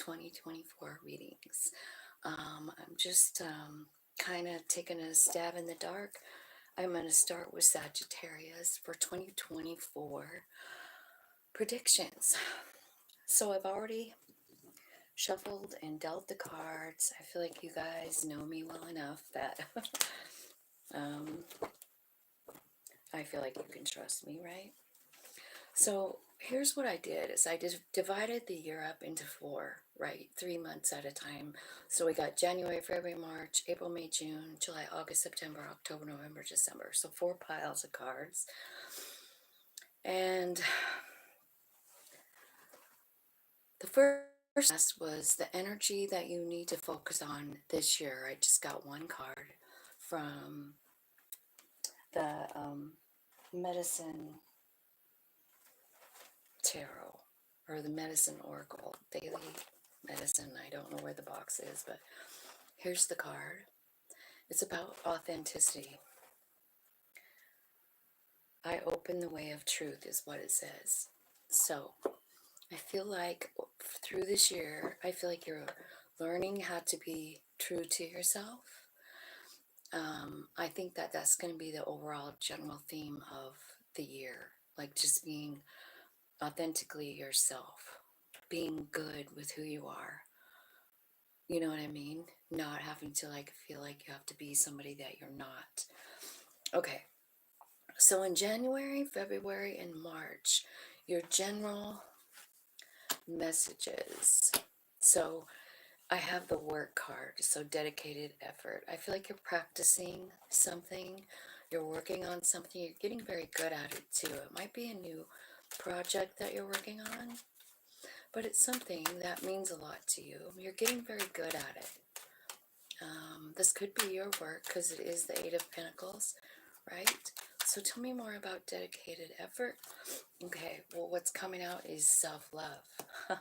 2024 readings. I'm just kind of taking a stab in the dark. I'm going to start with Sagittarius for 2024 predictions. So I've already shuffled and dealt the cards. I feel like you guys know me well enough that um, I feel like you can trust me, right? So here's what I did is I divided the year up into four, right? 3 months at a time. So we got January, February, March, April, May, June, July, August, September, October, November, December. So four piles of cards. And the first was the energy that you need to focus on this year. I just got one card from the medicine tarot or the medicine oracle, daily medicine. I don't know where the box is, but here's the card. It's about authenticity. I open the way of truth is what it says. So I feel like through this year, I feel like you're learning how to be true to yourself. I think that that's going to be the overall general theme of the year, like just being authentically yourself, being good with who you are. You know what I mean? Not having to like feel like you have to be somebody that you're not. Okay. So in January, February, and March, your general messages. So I have the work card, so dedicated effort. I feel like you're practicing something, you're working on something, you're getting very good at it too. It might be a new project that you're working on, but it's something that means a lot to you. You're getting very good at it. This could be your work because it is the Eight of Pentacles, right? So tell me more about dedicated effort. Okay, well, what's coming out is self-love.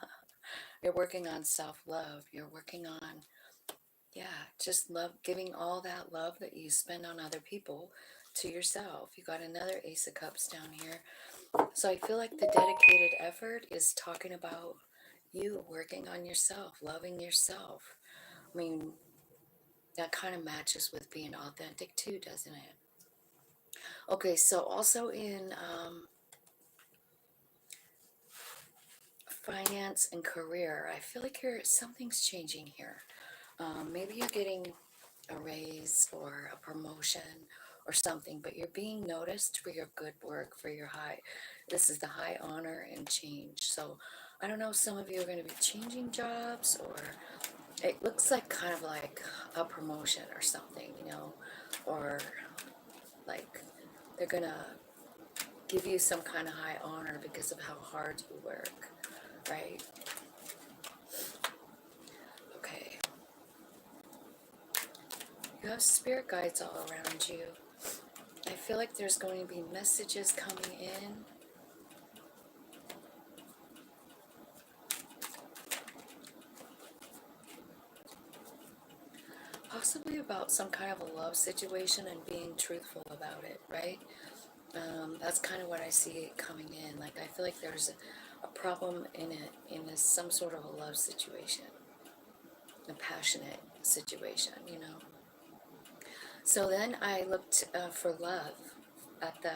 You're working on self-love. You're working on, yeah, just love, giving all that love that you spend on other people to yourself. You got another Ace of Cups down here. So I feel like the dedicated effort is talking about you working on yourself, loving yourself. I mean, that kind of matches with being authentic too, doesn't it? Okay, so also in finance and career, I feel like something's changing here. Maybe you're getting a raise or a promotion or something, but you're being noticed for your good work, for your high. This is the high honor and change. So I don't know, some of you are going to be changing jobs, or it looks like kind of like a promotion or something, you know, or like they're going to give you some kind of high honor because of how hard you work, right? Okay. You have spirit guides all around you. I feel like there's going to be messages coming in. Possibly about some kind of a love situation and being truthful about it, right? That's kind of what I see coming in. Like, I feel like there's a problem in it, some sort of a love situation, a passionate situation, you know. So then I looked for love at the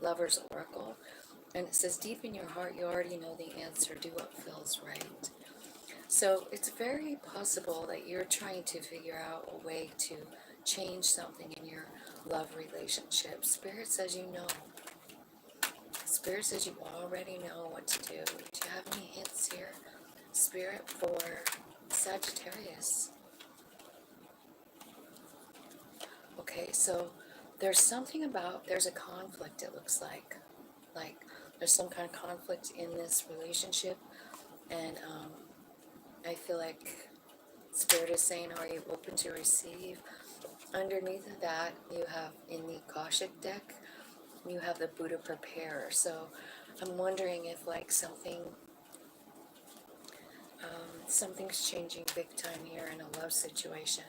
Lover's Oracle, and it says, deep in your heart, you already know the answer. Do what feels right. So it's very possible that you're trying to figure out a way to change something in your love relationship. Spirit says you know. Spirit says you already know what to do. Do you have any hints here, Spirit, for Sagittarius? Okay, so there's something about, there's a conflict, it looks like. Like there's some kind of conflict in this relationship, and I feel like Spirit is saying, are you open to receive? Underneath of that, you have in the Akashic deck, you have the Buddha Preparer. So I'm wondering if like something's changing big time here in a love situation.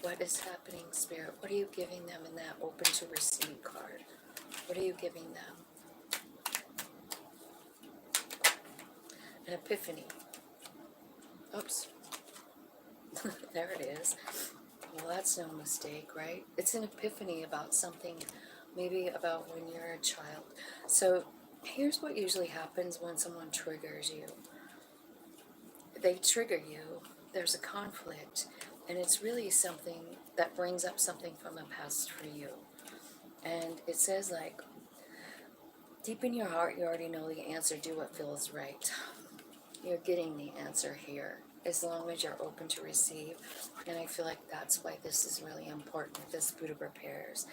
What is happening, Spirit? What are you giving them in that open to receive card? What are you giving them? An epiphany. Oops. There it is. Well, that's no mistake, right? It's an epiphany about something, maybe about when you're a child. So here's what usually happens when someone triggers you. They trigger you, there's a conflict, and it's really something that brings up something from the past for you. And it says, like, deep in your heart, you already know the answer. Do what feels right. You're getting the answer here, as long as you're open to receive. And I feel like that's why this is really important, this Buddha prepares.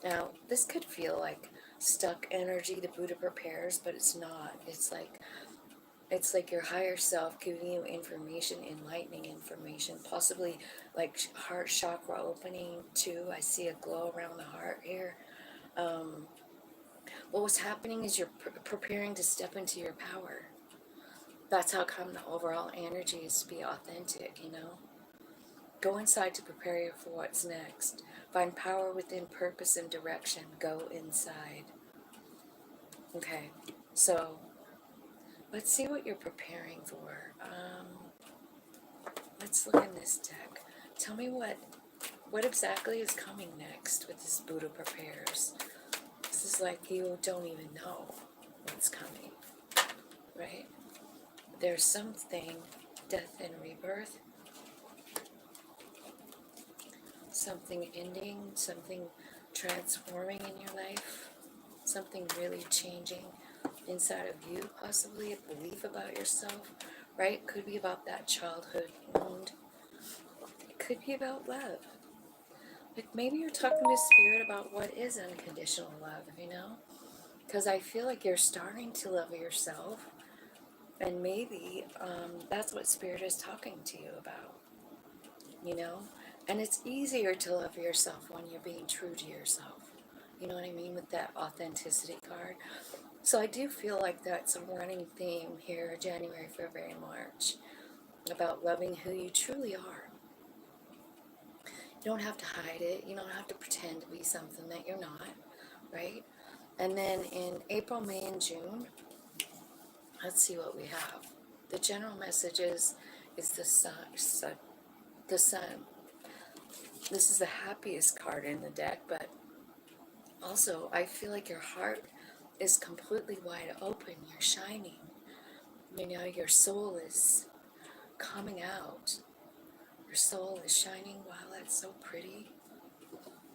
Now, this could feel like stuck energy, the Buddha prepares, but it's not. It's like your higher self giving you information, enlightening information, possibly like heart chakra opening too. I see a glow around the heart here. Well, what's happening is you're preparing to step into your power. That's how come the overall energy is to be authentic, you know? Go inside to prepare you for what's next. Find power within purpose and direction. Go inside. Okay, so let's see what you're preparing for. Let's look in this deck. Tell me what exactly is coming next with this Buddha prepares. This is like you don't even know what's coming, right? There's something, death and rebirth, something ending, something transforming in your life, something really changing inside of you, possibly a belief about yourself, right? Could be about that childhood wound. It could be about love. Like maybe you're talking to spirit about what is unconditional love, you know? Because I feel like you're starting to love yourself, and maybe that's what spirit is talking to you about, you know? And it's easier to love yourself when you're being true to yourself. You know what I mean? With that authenticity card. So I do feel like that's a running theme here, January, February, March, about loving who you truly are. You don't have to hide it. You don't have to pretend to be something that you're not, right? And then in April, May, and June, let's see what we have. The general message is the sun. The sun. This is the happiest card in the deck, but also I feel like your heart is completely wide open. You're shining. You know, your soul is coming out. Your soul is shining. Wow, that's so pretty.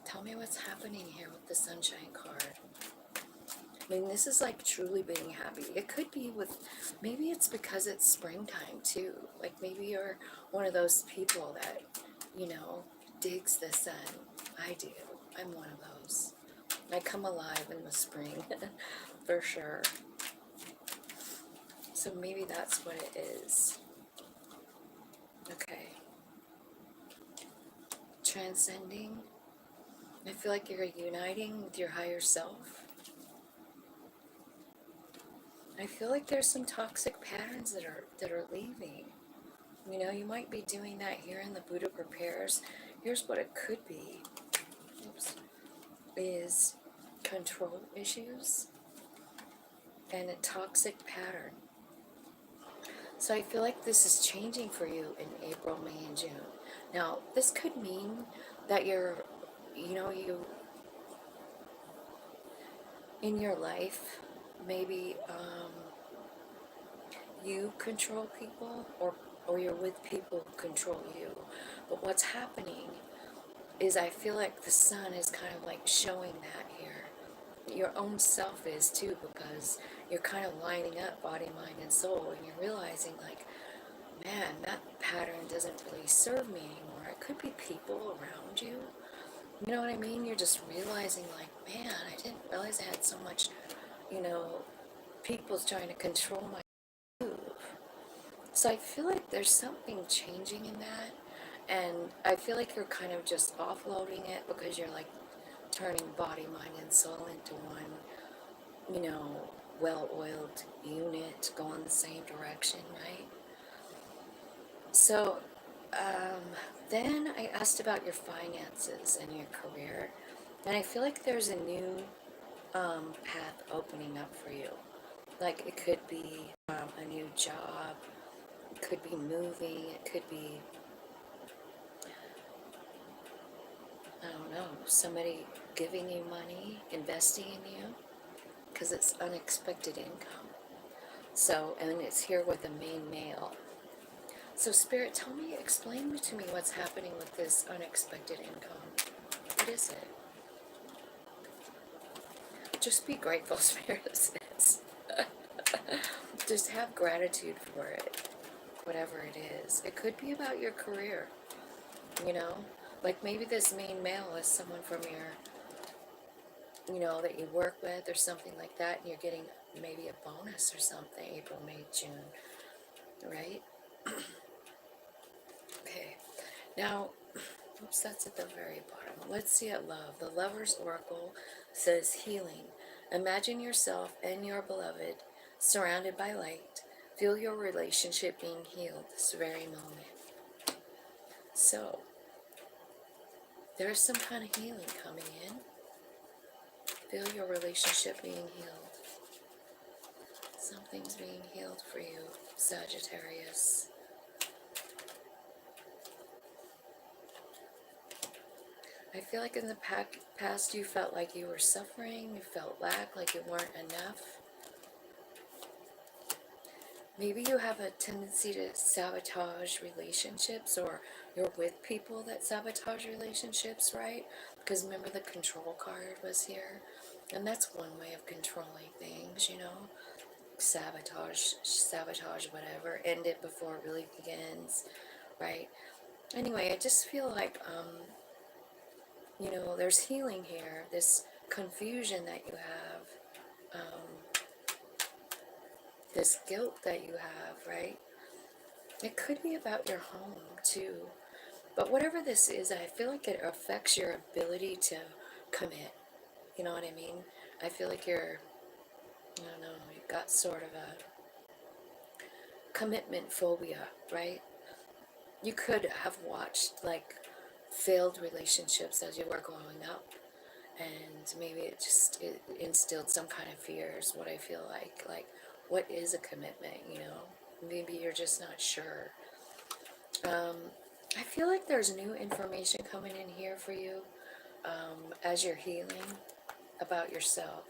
Tell me what's happening here with the sunshine card. I mean, this is like truly being happy. It could be with, maybe it's because it's springtime too. Like maybe you're one of those people that, you know, digs the sun. I do. I'm one of those. I come alive in the spring, for sure. So maybe that's what it is. Okay. Transcending. I feel like you're uniting with your higher self. I feel like there's some toxic patterns that are leaving. You know, you might be doing that here in the Buddha prepares. Here's what it could be. Oops. Is control issues and a toxic pattern. So I feel like this is changing for you in April, May, and June. Now, this could mean that you're, you know, you, in your life, maybe you control people, or you're with people who control you. But what's happening is I feel like the sun is kind of like showing that here. Your own self is too, because you're kind of lining up body, mind, and soul, and you're realizing like, man, that pattern doesn't really serve me anymore. It could be people around you. You know what I mean? You're just realizing like, man, I didn't realize I had so much, you know, people's trying to control my move. So I feel like there's something changing in that. And I feel like you're kind of just offloading it because you're like turning body, mind, and soul into one, you know, well-oiled unit going the same direction, right? So then I asked about your finances and your career. And I feel like there's a new path opening up for you. Like it could be a new job, It could be moving, it could be, I don't know, somebody giving you money, investing in you, because it's unexpected income. So, and it's here with a main male. So Spirit, tell me, explain to me what's happening with this unexpected income. What is it? Just be grateful, Spirit says. Just have gratitude for it, whatever it is. It could be about your career, you know? Like maybe this main male is someone from that you work with or something like that, and you're getting maybe a bonus or something, April, May, June, right? Okay. Now, oops, that's at the very bottom. Let's see at love. The Lover's Oracle says healing. Imagine yourself and your beloved surrounded by light. Feel your relationship being healed this very moment. So, there's some kind of healing coming in. Feel your relationship being healed. Something's being healed for you, Sagittarius. I feel like in the past you felt like you were suffering, you felt lack, like you weren't enough. Maybe you have a tendency to sabotage relationships, or you're with people that sabotage relationships, right? Because remember the control card was here, and that's one way of controlling things, sabotage whatever, end it before it really begins, right? Anyway, I just feel like, there's healing here, this confusion that you have, this guilt that you have, right? It could be about your home too. But whatever this is, I feel like it affects your ability to commit. You know what I mean? I feel like I don't know, you've got sort of a commitment phobia, right? You could have watched like failed relationships as you were growing up, and maybe it instilled some kind of fears. What I feel like what is a commitment? Maybe you're just not sure. I feel like there's new information coming in here for you, as you're healing about yourself.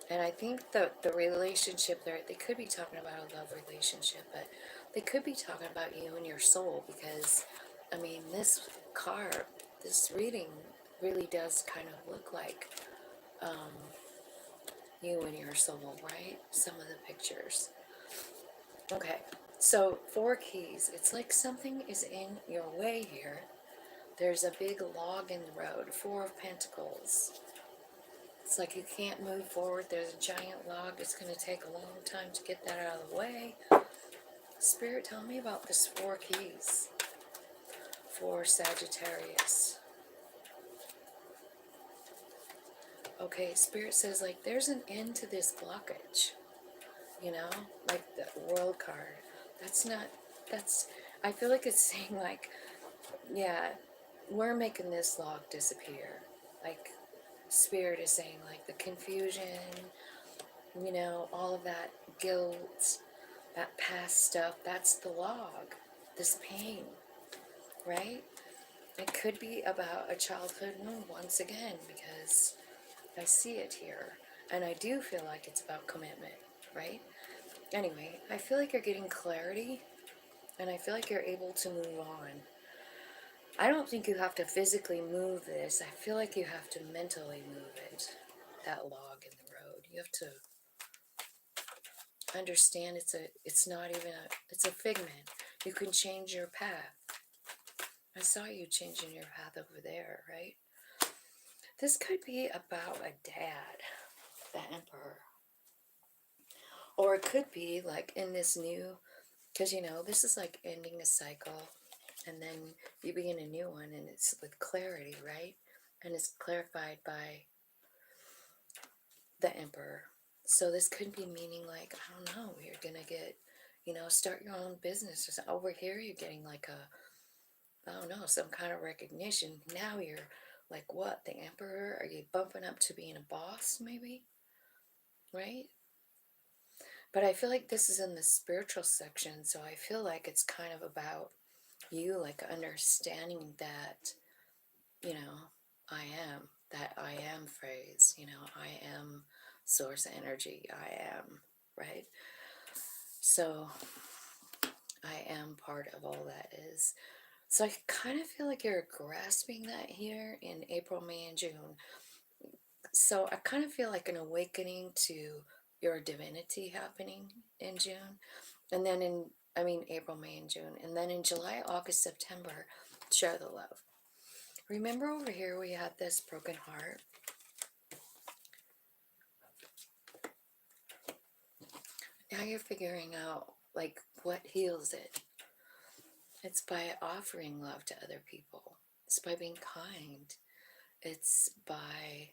And I think the relationship there, they could be talking about a love relationship, but they could be talking about you and your soul, because, I mean, this reading really does kind of look like you and your soul, right? Some of the pictures. Okay, so 4 keys. It's like something is in your way here. There's a big log in the road. 4 of Pentacles. It's like you can't move forward. There's a giant log. It's going to take a long time to get that out of the way. Spirit, tell me about this 4 keys for Sagittarius. Okay, Spirit says, like, there's an end to this blockage. Like the World card. I feel like it's saying, like, yeah, we're making this log disappear. Like, Spirit is saying, like, the confusion, all of that guilt, that past stuff, that's the log, this pain, right? It could be about a childhood wound once again, because I see it here, and I do feel like it's about commitment, right? Anyway, I feel like you're getting clarity, and I feel like you're able to move on. I don't think you have to physically move this. I feel like you have to mentally move it, that log in the road. You have to understand it's not even it's a figment. You can change your path. I saw you changing your path over there, right? This could be about a dad, the Emperor. Or it could be like in this new, because this is like ending a cycle, and then you begin a new one, and it's with clarity, right? And it's clarified by the Emperor. So this could be meaning, like, I don't know, you're gonna get, start your own business. Or something. Over here, you're getting like I don't know, some kind of recognition. Now you're like, what, the Emperor? Are you bumping up to being a boss, maybe? Right? But I feel like this is in the spiritual section, so I feel like it's kind of about you, like understanding that, you know, I am, that I am phrase, I am source energy, I am, right? So I am part of all that is. So I kind of feel like you're grasping that here in April, May, and June. So I kind of feel like an awakening to your divinity happening in June. And then April, May, and June. And then in July, August, September, share the love. Remember over here we had this broken heart? Now you're figuring out like what heals it. It's by offering love to other people. It's by being kind. It's by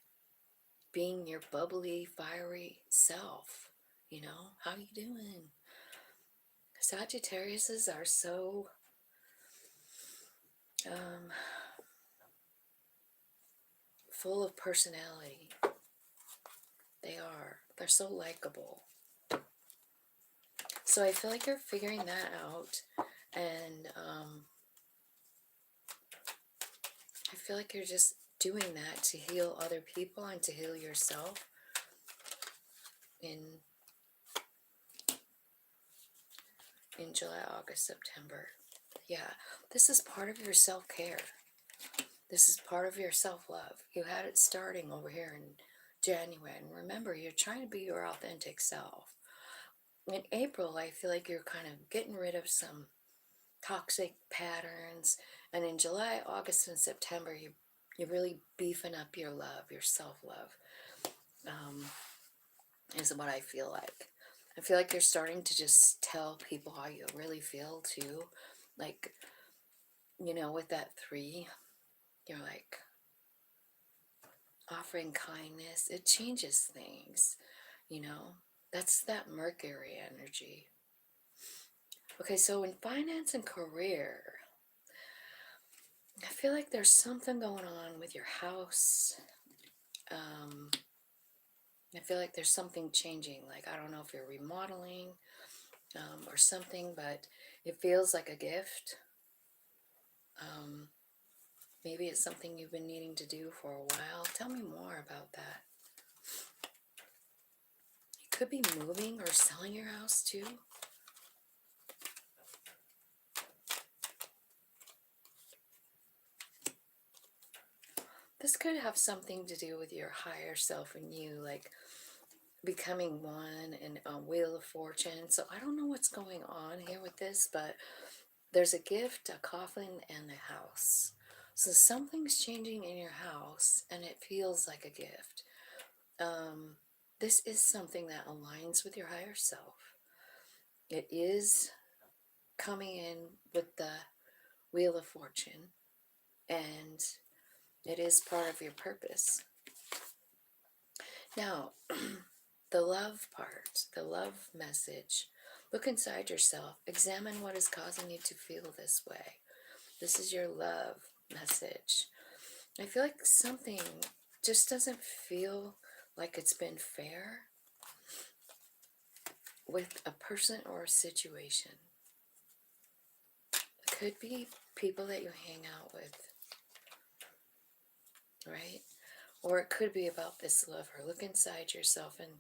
being your bubbly, fiery self. How you doing? Sagittariuses are so um, full of personality. They are. They're so likable. So I feel like you're figuring that out, and I feel like you're just doing that to heal other people and to heal yourself in July, August, September. Yeah, this is part of your self-care. This is part of your self-love. You had it starting over here in January, and remember, you're trying to be your authentic self. In April, I feel like you're kind of getting rid of some toxic patterns, and in July, August, and September, you're really beefing up your love, your self-love, is what I feel like. I feel like you're starting to just tell people how you really feel too. Like, with that 3, you're like offering kindness. It changes things, you know. That's that Mercury energy. Okay, so in finance and career, I feel like there's something going on with your house. I feel like there's something changing. Like, I don't know if you're remodeling or something, but it feels like a gift. Maybe it's something you've been needing to do for a while. Tell me more about that. You could be moving or selling your house too. This could have something to do with your higher self and you, like becoming one and a Wheel of Fortune. So I don't know what's going on here with this, but there's a gift, a coffin, and a house. So something's changing in your house and it feels like a gift. This is something that aligns with your higher self. It is coming in with the Wheel of Fortune, and it is part of your purpose. Now, the love part, the love message, look inside yourself, examine what is causing you to feel this way. This is your love message. I feel like something just doesn't feel like it's been fair with a person or a situation. It could be people that you hang out with, right? Or it could be about this lover. Look inside yourself and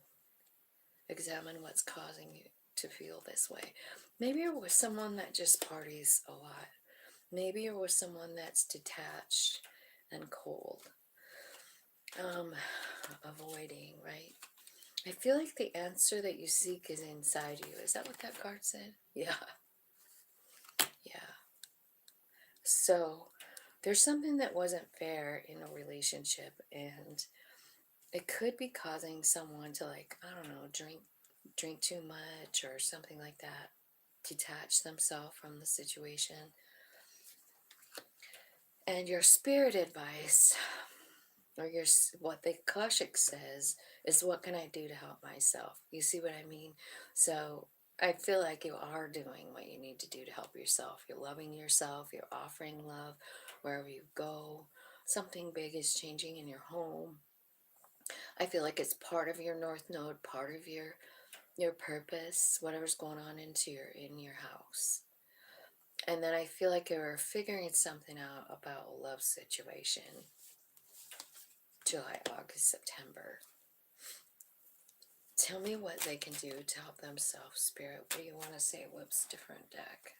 examine what's causing you to feel this way. Maybe you're with someone that just parties a lot. Maybe you're with someone that's detached and cold. Avoiding, right? I feel like the answer that you seek is inside you. Is that what that card said? Yeah. Yeah. So there's something that wasn't fair in a relationship, and it could be causing someone to, like, I don't know, drink too much or something like that, detach themselves from the situation. And your spirit advice, or what the Akashic says, is what can I do to help myself? You see what I mean? So I feel like you are doing what you need to do to help yourself. You're loving yourself. You're offering love wherever you go. Something big is changing in your home. I feel like it's part of your North Node, part of your your purpose, whatever's going on in your house. And then I feel like you're figuring something out about a love situation. July, August, September. Tell me what they can do to help themselves, Spirit. What do you want to say? Whoops, different deck.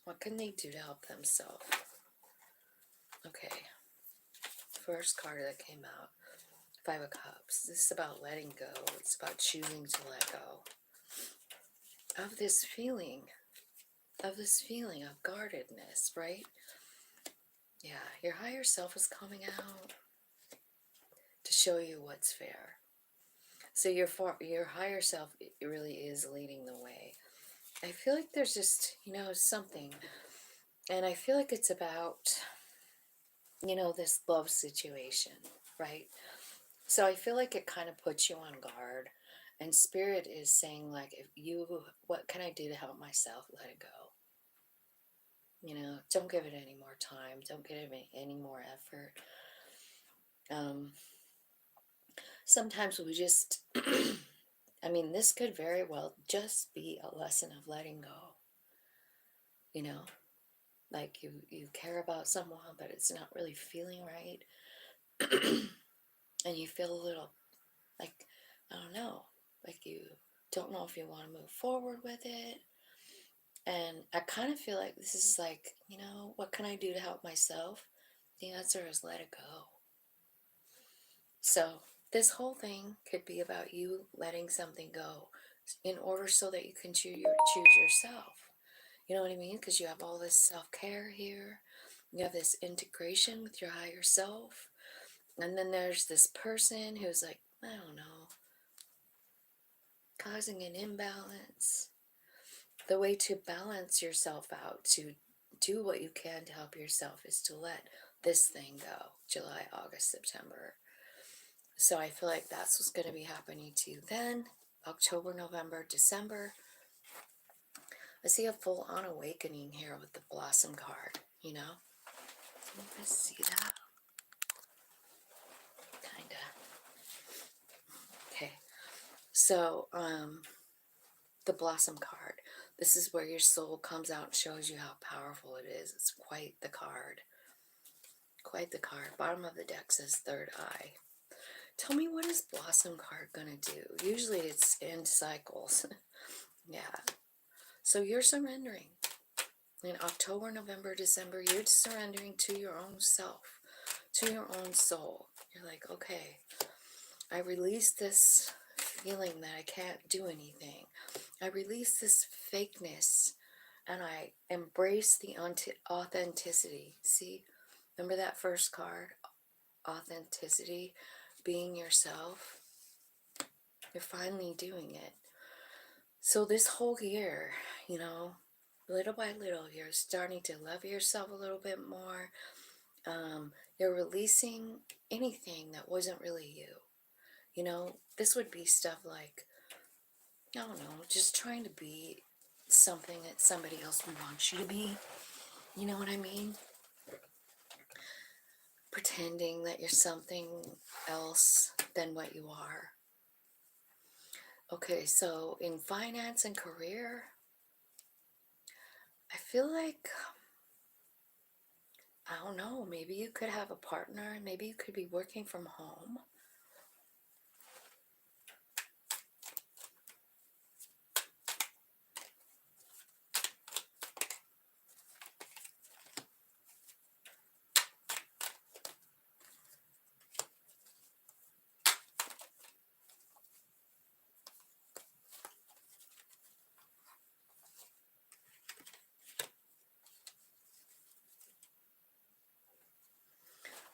What can they do to help themselves? Okay. First card that came out. Five of Cups. This is about letting go. It's about choosing to let go of this feeling of guardedness, right? Yeah, your higher self is coming out to show you what's fair. So your higher self really is leading the way. I feel like there's just, something. And I feel like it's about, this love situation, right? So I feel like it kind of puts you on guard. And Spirit is saying, like, what can I do to help myself let it go? Don't give it any more time. Don't give it any more effort. Sometimes we just, I mean, this could very well just be a lesson of letting go. Like you care about someone, but it's not really feeling right. And you feel a little like, I don't know, like you don't know if you want to move forward with it. And I kind of feel like this is like, what can I do to help myself? The answer is let it go. So this whole thing could be about you letting something go in order so that you can choose yourself. You know what I mean? Because you have all this self-care here. You have this integration with your higher self. And then there's this person who's like, I don't know, causing an imbalance. The way to balance yourself out, to do what you can to help yourself, is to let this thing go. July, August, September. So I feel like that's what's going to be happening to you then. October, November, December. I see a full-on awakening here with the Blossom card, you know? Can you guys see that? Kinda. Okay. So, the Blossom card. This is where your soul comes out and shows you how powerful it is. It's quite the card. Quite the card. Bottom of the deck says Third Eye. Tell me, what is Blossom card gonna do? Usually it's end cycles. Yeah. So you're surrendering. In October, November, December, you're surrendering to your own self, to your own soul. You're like, okay, I release this feeling that I can't do anything. I release this fakeness and I embrace the authenticity. See, remember that first card? Authenticity, being yourself. You're finally doing it. So this whole year, little by little, you're starting to love yourself a little bit more. You're releasing anything that wasn't really you. This would be stuff like, I don't know, just trying to be something that somebody else wants you to be. You know what I mean? Pretending that you're something else than what you are. Okay, so in finance and career, I feel like, I don't know, maybe you could have a partner, maybe you could be working from home.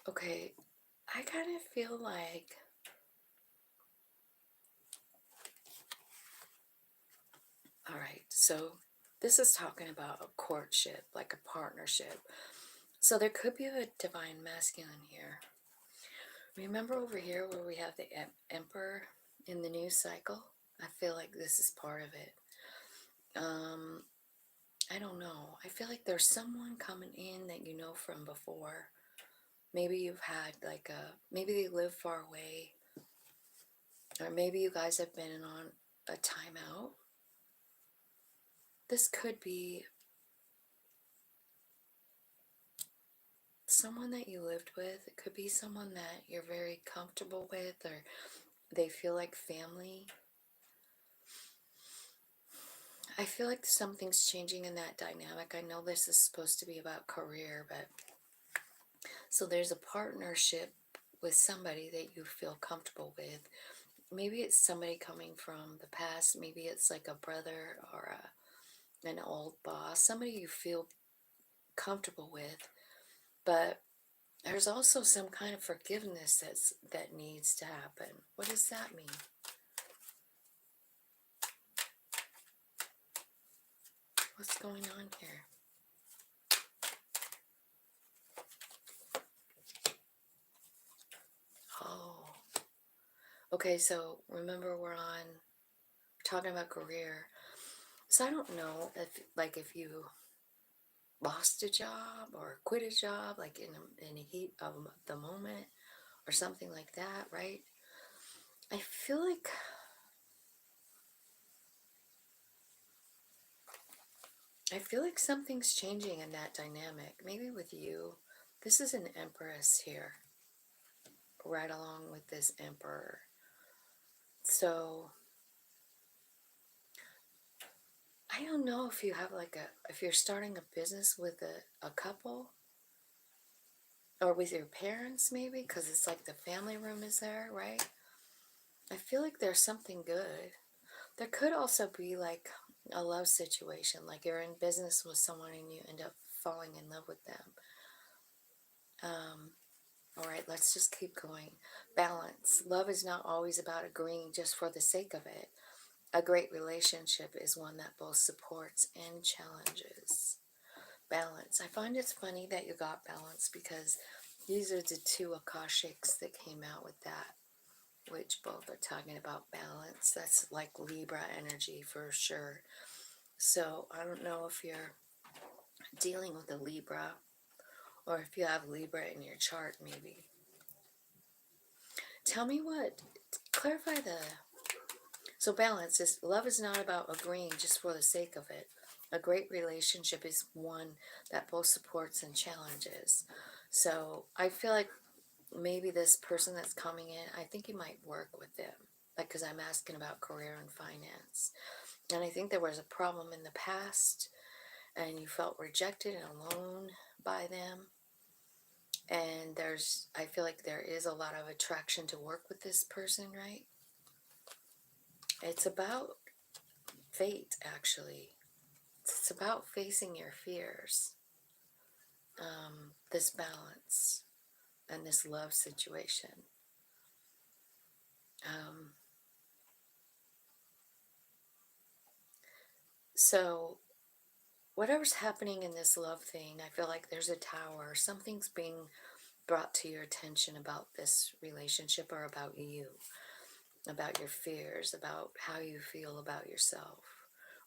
Okay, I kind of feel like, all right, so this is talking about a courtship, like a partnership. So there could be a divine masculine here. Remember over here where we have the Emperor in the new cycle? I feel like this is part of it. I don't know. I feel like there's someone coming in that you know from before. Maybe you've had maybe they live far away. Or maybe you guys have been on a timeout. This could be someone that you lived with. It could be someone that you're very comfortable with, or they feel like family. I feel like something's changing in that dynamic. I know this is supposed to be about career, but so there's a partnership with somebody that you feel comfortable with. Maybe it's somebody coming from the past. Maybe it's like a brother or an old boss, somebody you feel comfortable with. But there's also some kind of forgiveness that needs to happen. What does that mean? What's going on here? Oh, okay. So remember, we're talking about career. So I don't know if you lost a job or quit a job, like in a heat of the moment or something like that, right? I feel like something's changing in that dynamic. Maybe with you. This is an empress here, right along with this emperor. So I don't know if you have if you're starting a business with a couple or with your parents, maybe, because it's like the family room is there, right? I feel like there's something good. There could also be like a love situation, like you're in business with someone and you end up falling in love with them. All right, let's just keep going. Balance. Love is not always about agreeing just for the sake of it. A great relationship is one that both supports and challenges. Balance. I find it's funny that you got balance because these are the two Akashics that came out with that, which both are talking about balance. That's like Libra energy for sure. So I don't know if you're dealing with a Libra or if you have Libra in your chart, maybe. Tell me clarify so balance is, love is not about agreeing just for the sake of it. A great relationship is one that both supports and challenges. So I feel like maybe this person that's coming in, I think you might work with them. Like, because I'm asking about career and finance. And I think there was a problem in the past and you felt rejected and alone by them. And I feel like there is a lot of attraction to work with this person, right? It's about fate, actually. It's about facing your fears, this balance, and this love situation. So, whatever's happening in this love thing, I feel like there's a tower. Something's being brought to your attention about this relationship or about you, about your fears, about how you feel about yourself,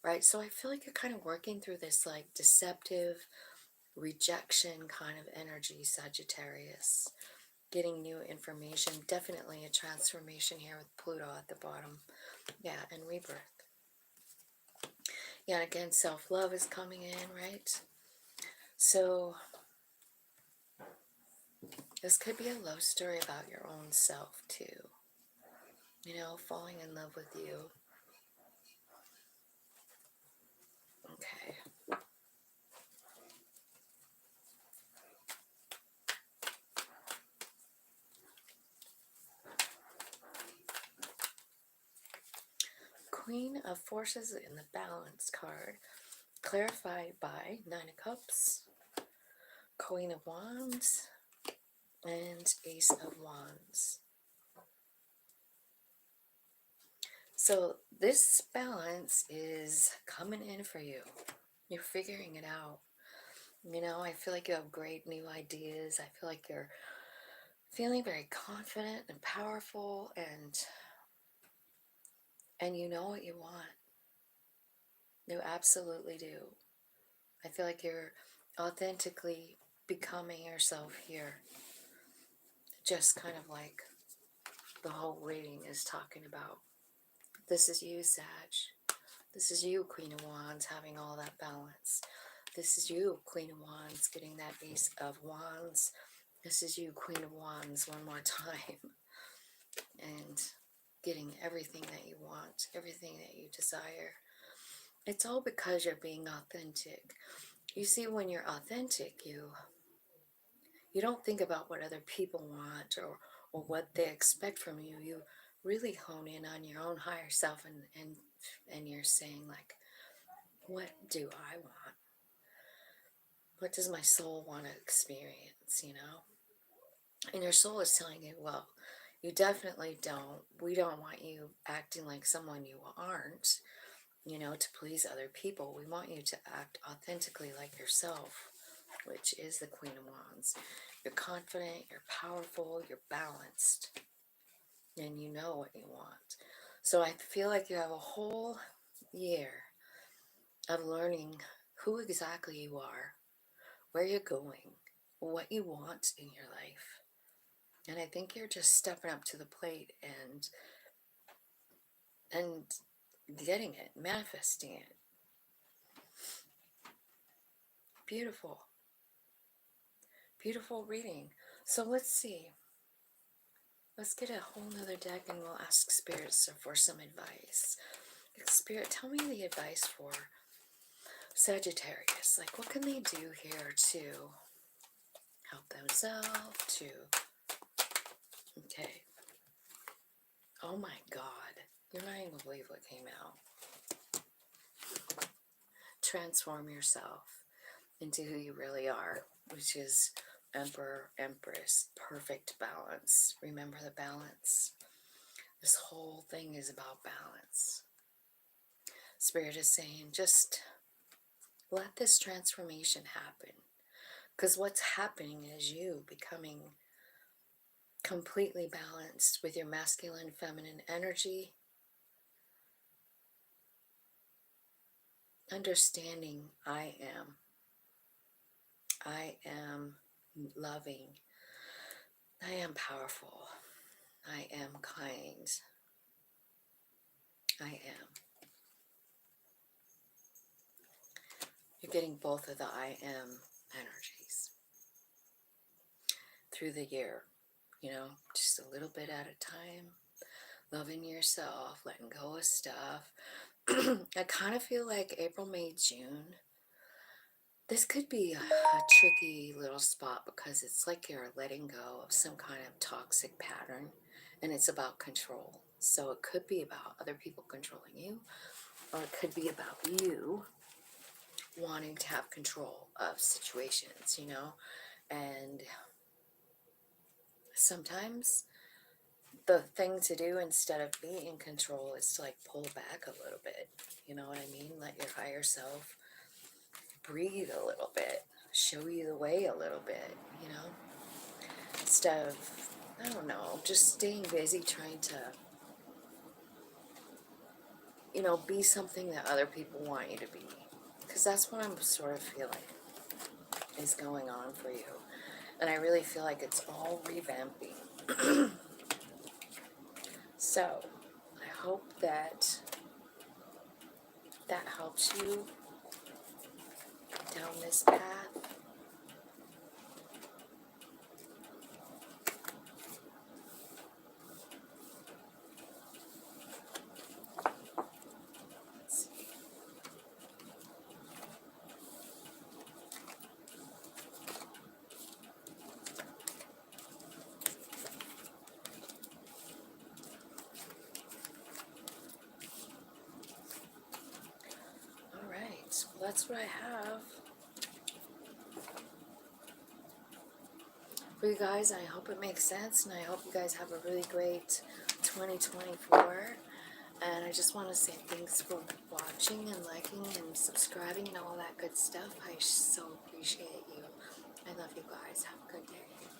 right? So, I feel like you're kind of working through this like deceptive rejection kind of energy, Sagittarius. Getting new information, definitely a transformation here with Pluto at the bottom. Yeah, and rebirth. Yeah, and again, self-love is coming in, right? So this could be a love story about your own self too. You know, falling in love with you. Okay. Queen of Forces in the Balance card. Clarified by Nine of Cups, Queen of Wands, and Ace of Wands. So this balance is coming in for you. You're figuring it out. You know, I feel like you have great new ideas. I feel like you're feeling very confident and powerful, and you know what you want. You absolutely do. I feel like you're authentically becoming yourself here. Just kind of like the whole reading is talking about. This is you, Sag. This is you, Queen of Wands, having all that balance. This is you, Queen of Wands, getting that Ace of Wands. This is you, Queen of Wands, one more time. And getting everything that you want, everything that you desire. It's all because you're being authentic. You see, when you're authentic, you don't think about what other people want or what they expect from you. You really hone in on your own higher self, and you're saying, like, what do I want? What does my soul want to experience, you know? And your soul is telling you, well, you definitely don't. We don't want you acting like someone you aren't, you know, to please other people. We want you to act authentically like yourself, which is the Queen of Wands. You're confident, you're powerful, you're balanced, and you know what you want. So I feel like you have a whole year of learning who exactly you are, where you're going, what you want in your life. And I think you're just stepping up to the plate and getting it, manifesting it. Beautiful. Beautiful reading. So let's see. Let's get a whole nother deck and we'll ask spirits for some advice. Spirit, tell me the advice for Sagittarius. Like, what can they do here to help themselves, okay. Oh my God. You're not even going to believe what came out. Transform yourself into who you really are, which is Emperor, Empress, perfect balance. Remember the balance? This whole thing is about balance. Spirit is saying, just let this transformation happen. Because what's happening is you becoming completely balanced with your masculine, feminine energy. Understanding I am loving. I am powerful. I am kind. I am. You're getting both of the I am energies through the year, you know, just a little bit at a time, loving yourself, letting go of stuff. I kind of feel like April, May, June, this could be a tricky little spot because it's like you're letting go of some kind of toxic pattern and it's about control. So it could be about other people controlling you, or it could be about you wanting to have control of situations, you know? And sometimes the thing to do instead of being in control is to like pull back a little bit. You know what I mean? Let your higher self breathe a little bit, show you the way a little bit, you know? Instead of, I don't know, just staying busy trying to, you know, be something that other people want you to be. Because that's what I'm sort of feeling is going on for you. And I really feel like it's all revamping. So, I hope that helps you down this path. Let's see. All right, well, that's what I have for you guys. I hope it makes sense, and I hope you guys have a really great 2024. And I just want to say thanks for watching and liking and subscribing and all that good stuff. I so appreciate you. I love you guys. Have a good day.